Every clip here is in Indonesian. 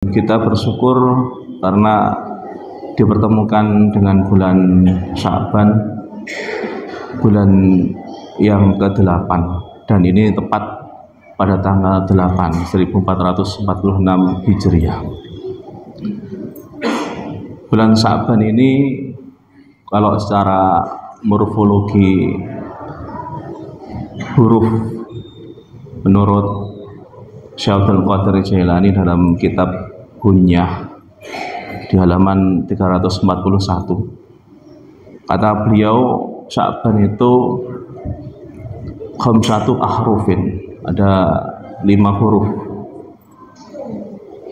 Kita bersyukur karena dipertemukan dengan bulan Sya'ban, bulan yang ke-8, dan ini tepat pada tanggal 8 1446 Hijriah. Bulan Sya'ban ini kalau secara morfologi huruf menurut Syekh Abdul Qadir Jailani dalam kitab Gunyah di halaman 341, kata beliau Sya'ban itu khamsatu ahrufin, ada 5 huruf.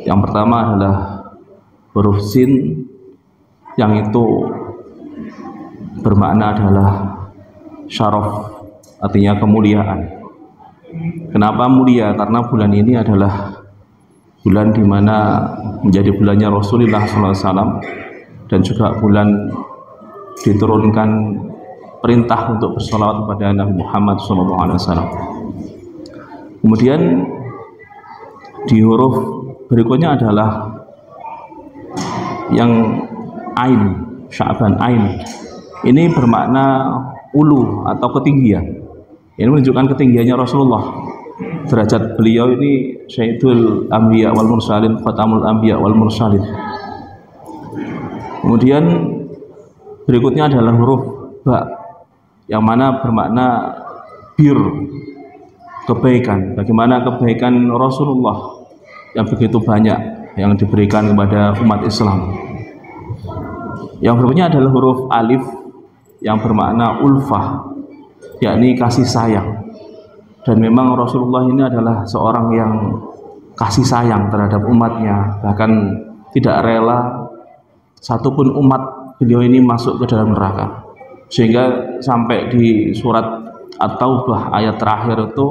Yang pertama adalah huruf sin, yang itu bermakna adalah syaraf, artinya kemuliaan. Kenapa mulia? Karena bulan ini adalah bulan di mana menjadi bulannya Rasulullah SAW, dan juga bulan diturunkan perintah untuk bersolawat kepada Nabi Muhammad SAW. Kemudian di huruf berikutnya adalah yang ain, Sya'ban ain. Ini bermakna ulu atau ketinggian. Ini menunjukkan ketinggiannya Rasulullah. Derajat beliau ini Sayyidul Anbiya wal Mursalin, Khatamul Anbiya wal Mursalin. Kemudian berikutnya adalah huruf ba, yang mana bermakna bir, kebaikan. Bagaimana kebaikan Rasulullah yang begitu banyak yang diberikan kepada umat Islam. Yang berikutnya adalah huruf alif yang bermakna ulfah, yakni kasih sayang. Dan memang Rasulullah ini adalah seorang yang kasih sayang terhadap umatnya, bahkan tidak rela satupun umat beliau ini masuk ke dalam neraka. Sehingga sampai di surat At-Taubah ayat terakhir itu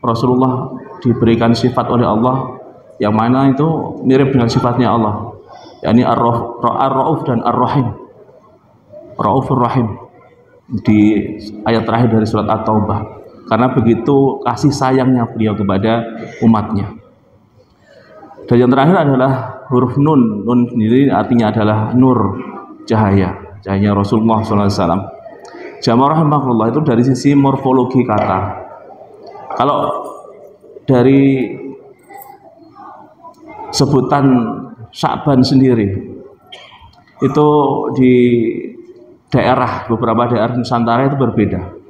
Rasulullah diberikan sifat oleh Allah yang mana itu mirip dengan sifatnya Allah, yakni Ar-Rauf dan Ar-Rahim, Raufur Rahim, di ayat terakhir dari surat At-Taubah. Karena begitu kasih sayangnya beliau kepada umatnya. Dan yang terakhir adalah huruf nun. Nun sendiri artinya adalah nur, cahaya, cahayanya Rasulullah SAW. Jamaah rahimahullah, itu dari sisi morfologi kata. Kalau dari sebutan Sya'ban sendiri, itu di daerah, beberapa daerah Nusantara itu berbeda.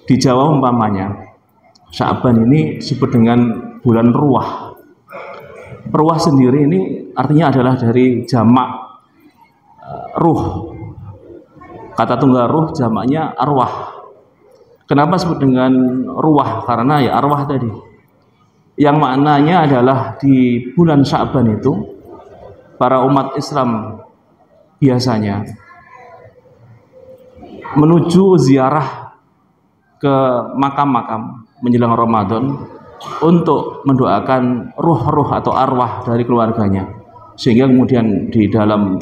Di Jawa umpamanya Sya'ban ini disebut dengan bulan ruah. Ruah sendiri ini artinya adalah dari jamak ruh. Kata tunggal ruh jamaknya arwah. Kenapa disebut dengan ruah? Karena ya arwah tadi. Yang maknanya adalah di bulan Sya'ban itu para umat Islam biasanya menuju ziarah ke makam-makam menjelang Ramadan untuk mendoakan ruh-ruh atau arwah dari keluarganya. Sehingga kemudian di dalam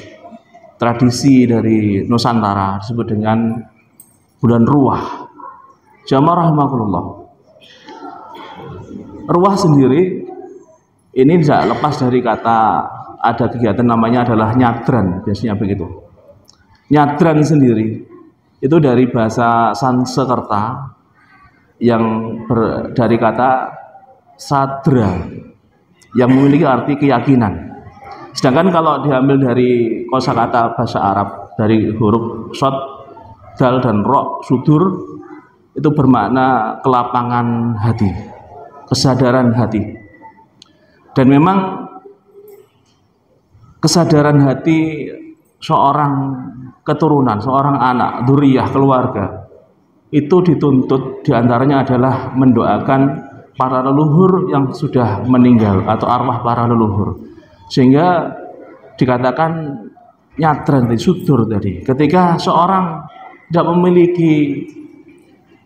tradisi dari Nusantara disebut dengan bulan ruah. Jamaah rahimahullah, ruah sendiri ini tidak lepas dari kata, ada kegiatan namanya adalah nyadran, biasanya begitu. Nyadran sendiri itu dari bahasa Sanskerta yang dari kata sadra yang memiliki arti keyakinan. Sedangkan kalau diambil dari kosakata bahasa Arab dari huruf shad, dal dan ro, sudur, itu bermakna kelapangan hati, kesadaran hati. Dan memang kesadaran hati seorang keturunan, seorang anak, dzurriyyah, keluarga, itu dituntut diantaranya adalah mendoakan para leluhur yang sudah meninggal atau arwah para leluhur. Sehingga dikatakan nyadran dari sudur tadi, ketika seorang tidak memiliki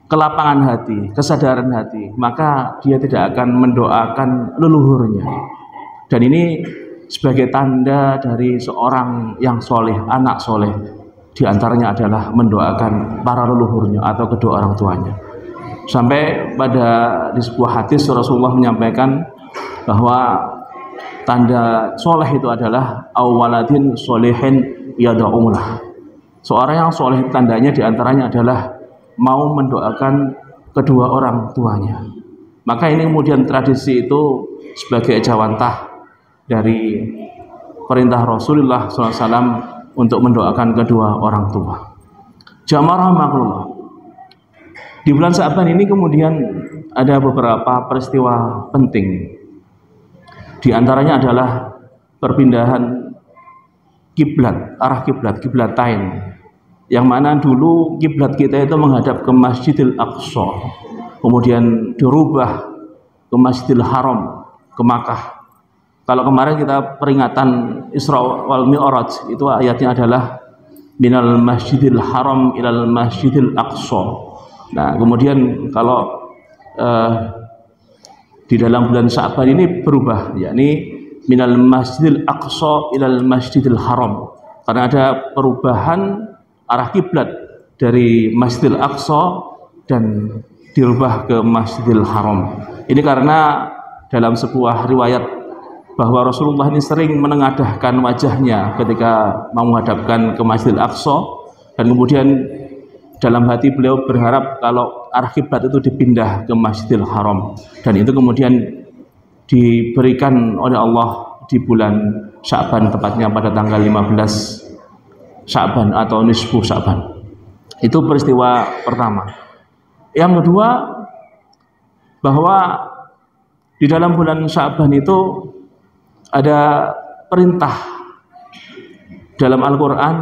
kelapangan hati, kesadaran hati, maka dia tidak akan mendoakan leluhurnya. Dan ini sebagai tanda dari seorang yang soleh, anak soleh, diantaranya adalah mendoakan para leluhurnya atau kedua orang tuanya. Sampai pada di sebuah hadis Rasulullah menyampaikan bahwa tanda soleh itu adalah awaladin solehin yada'umulah. Seorang yang soleh tandanya diantaranya adalah mau mendoakan kedua orang tuanya. Maka ini kemudian tradisi itu sebagai ejawantah dari perintah Rasulullah SAW untuk mendoakan kedua orang tua. Jamaah rahmatullah. Di bulan Sya'ban ini kemudian ada beberapa peristiwa penting. Di antaranya adalah perpindahan kiblat, arah kiblatain. Yang mana dulu kiblat kita itu menghadap ke Masjidil Aqsa, kemudian dirubah ke Masjidil Haram, ke Makkah. Kalau kemarin kita peringatan Isra wal Mi'raj, itu ayatnya adalah minal Masjidil Haram ilal Masjidil Aqsa. Nah, kemudian kalau di dalam bulan Sya'ban ini berubah, yakni minal Masjidil Aqsa ilal Masjidil Haram, karena ada perubahan arah kiblat dari Masjidil Aqsa dan dirubah ke Masjidil Haram. Ini karena dalam sebuah riwayat bahwa Rasulullah ini sering menengadahkan wajahnya ketika mau menghadapkan ke Masjidil Aqsa, dan kemudian dalam hati beliau berharap kalau arah kiblat itu dipindah ke Masjidil Haram, dan itu kemudian diberikan oleh Allah di bulan Sya'ban, tepatnya pada tanggal 15 Sya'ban atau nisfu Sya'ban. Itu peristiwa pertama. Yang kedua, bahwa di dalam bulan Sya'ban itu ada perintah dalam Al-Quran,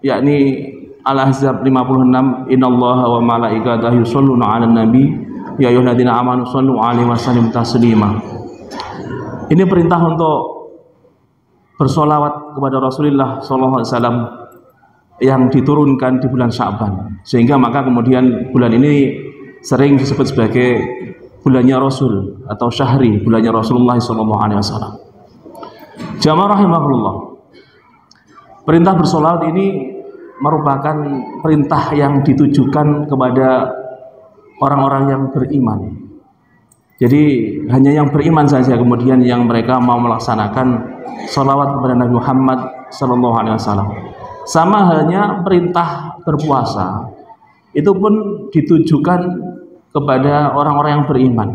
yakni Al-Ahzab 56, innallaha wa malaikatahu yusholluna 'alan nabi ya ayyuhalladzina amanu shollu 'alaihi wa sallimu taslima. Ini perintah untuk bersolawat kepada Rasulullah SAW yang diturunkan di bulan Sya'ban, sehingga maka kemudian bulan ini sering disebut sebagai bulannya Rasul atau syahri, bulannya Rasulullah SAW. Jamaah rahimahullah, perintah bersolawat ini merupakan perintah yang ditujukan kepada orang-orang yang beriman. Jadi hanya yang beriman saja kemudian yang mereka mau melaksanakan sholawat kepada Nabi Muhammad SAW. Sama halnya perintah berpuasa, itu pun ditujukan kepada orang-orang yang beriman.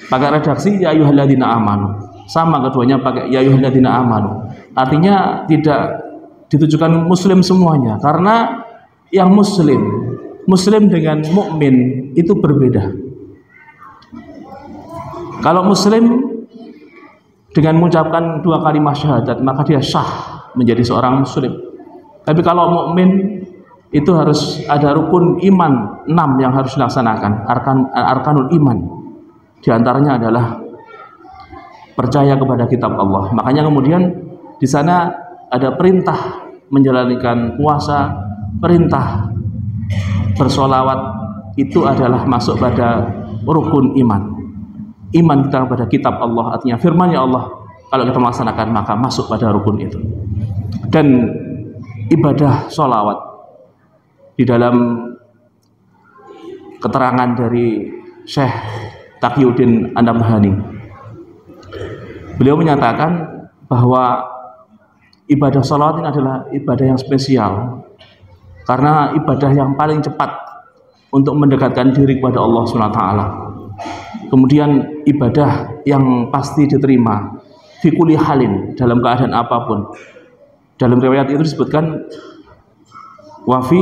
Pakai redaksi ya ayyuhalladzina amanu. Sama keduanya pakai ya ayyuhalladzina amanu. Artinya tidak ditujukan muslim semuanya, karena yang muslim dengan mukmin itu berbeda. Kalau muslim dengan mengucapkan 2 kalimat syahadat, maka dia sah menjadi seorang muslim. Tapi kalau mukmin itu harus ada rukun iman 6 yang harus dilaksanakan, arkanul iman. Di antaranya adalah percaya kepada kitab Allah. Makanya kemudian di sana ada perintah menjalankan puasa, perintah bersolawat, itu adalah masuk pada rukun iman. Iman kita kepada kitab Allah, artinya firman-Nya Allah, kalau kita melaksanakan maka masuk pada rukun itu. Dan ibadah solawat di dalam keterangan dari Syekh Taqiyuddin An-Nabhani, beliau menyatakan bahwa ibadah salawat ini adalah ibadah yang spesial, karena ibadah yang paling cepat untuk mendekatkan diri kepada Allah SWT. Kemudian ibadah yang pasti diterima fi kulli halin, dalam keadaan apapun. Dalam riwayat itu disebutkan wa fi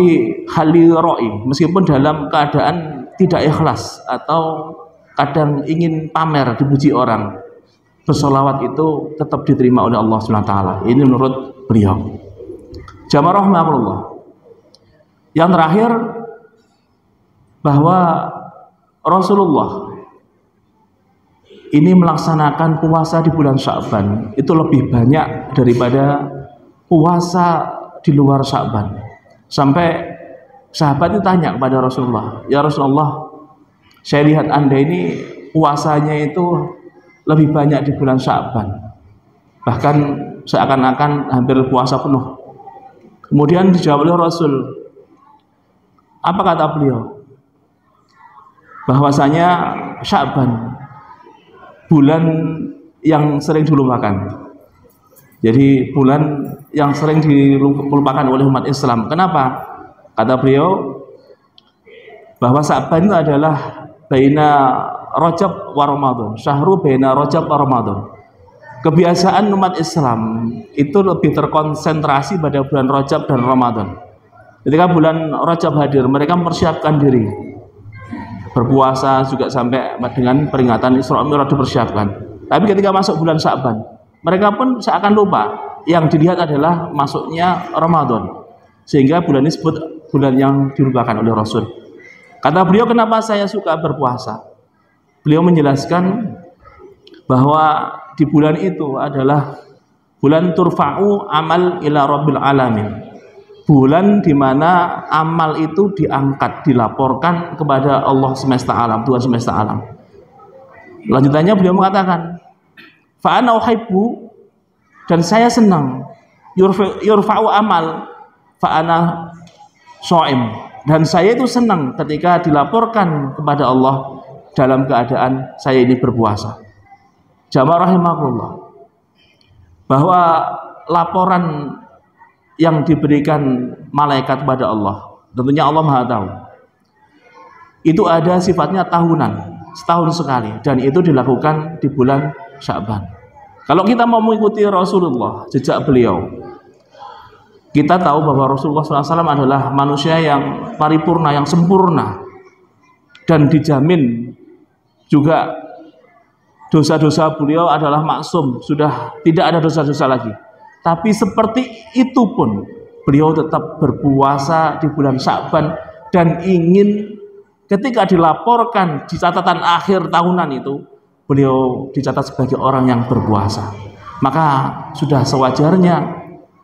hali ra'i, meskipun dalam keadaan tidak ikhlas atau kadang ingin pamer dipuji orang, bersolawat itu tetap diterima oleh Allah SWT. Ini menurut beliau. Jamaah rahmatullah. Yang terakhir, bahwa Rasulullah ini melaksanakan puasa di bulan Sya'ban itu lebih banyak daripada puasa di luar Sya'ban. Sampai sahabat itu tanya kepada Rasulullah, ya Rasulullah, saya lihat Anda ini puasanya itu lebih banyak di bulan Sya'ban, bahkan seakan-akan hampir puasa penuh. Kemudian dijawab oleh Rasul, apa kata beliau? Bahwasanya Sya'ban, bulan yang sering dilupakan. Jadi bulan yang sering dilupakan oleh umat Islam. Kenapa? Kata beliau bahwa Sa'ban itu adalah baina Rajab wa Ramadan, syahru baina Rajab wa Ramadan. Kebiasaan umat Islam itu lebih terkonsentrasi pada bulan Rajab dan Ramadan. Ketika bulan Rajab hadir, mereka mempersiapkan diri, berpuasa juga sampai dengan peringatan Isra Mi'raj dipersiapkan. Tapi ketika masuk bulan Sa'ban, mereka pun seakan lupa. Yang dilihat adalah masuknya Ramadan, sehingga bulan ini disebut bulan yang dilupakan oleh Rasul. Kata beliau, kenapa saya suka berpuasa? Beliau menjelaskan bahwa di bulan itu adalah bulan turfa'u amal ila rabbil alamin, bulan di mana amal itu diangkat, dilaporkan kepada Allah semesta alam, Tuhan semesta alam. Lanjutannya beliau mengatakan, fa ana uhibbu, dan saya senang, yurfa'u amal fa ana shaim, dan saya itu senang ketika dilaporkan kepada Allah dalam keadaan saya ini berpuasa. Jamaah rahimakumullah, bahwa laporan yang diberikan malaikat kepada Allah, tentunya Allah Maha tahu, itu ada sifatnya tahunan, setahun sekali, dan itu dilakukan di bulan Sya'ban. Kalau kita mau mengikuti Rasulullah, jejak beliau, kita tahu bahwa Rasulullah SAW adalah manusia yang paripurna, yang sempurna, dan dijamin juga dosa-dosa beliau adalah maksum, sudah tidak ada dosa-dosa lagi. Tapi seperti itu pun beliau tetap berpuasa di bulan Sya'ban, dan ingin ketika dilaporkan di catatan akhir tahunan itu, beliau dicatat sebagai orang yang berpuasa. Maka sudah sewajarnya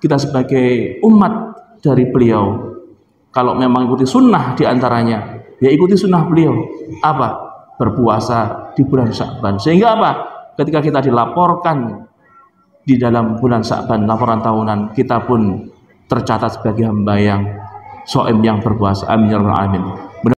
kita sebagai umat dari beliau, kalau memang ikuti sunnah diantaranya, ya ikuti sunnah beliau. Apa? Berpuasa di bulan Sya'ban. Sehingga apa? Ketika kita dilaporkan di dalam bulan Sya'ban, laporan tahunan, kita pun tercatat sebagai hamba yang shaim, yang berpuasa. Amin ya rabbal alamin.